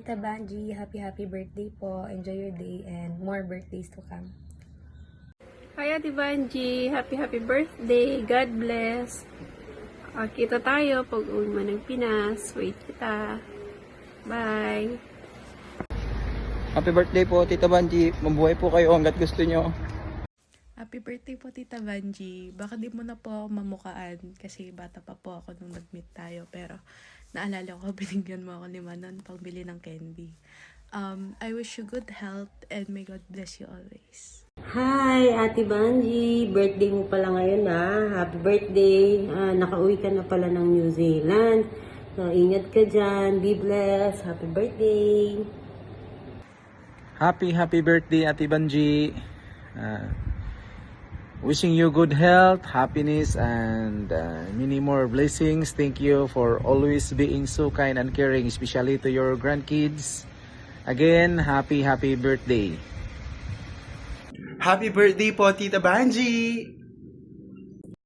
Tita Banji. Happy birthday po. Enjoy your day and more birthdays to come. Hi Ate Banji, happy birthday, God bless. Kita tayo pag uwi mo ng Pinas, wait kita. Bye! Happy birthday po, Tita Banji. Mabuhay po kayo hanggat gusto nyo. Happy birthday po, Tita Banji. Baka di mo na po ako mamukaan kasi bata pa po ako nung nag-meet tayo. Pero naalala ko, binigyan mo ako ni Manon pangbili ng candy. I wish you good health and may God bless you always. Hi, Ate Banji. Birthday mo pala ngayon Happy birthday. Nakauwi ka na pala ng New Zealand. So, ingat ka dyan. Be blessed. Happy birthday. Happy birthday, Ate Banji. Wishing you good health, happiness, and many more blessings. Thank you for always being so kind and caring, especially to your grandkids. Again, happy birthday. Happy birthday po, Tita Banji!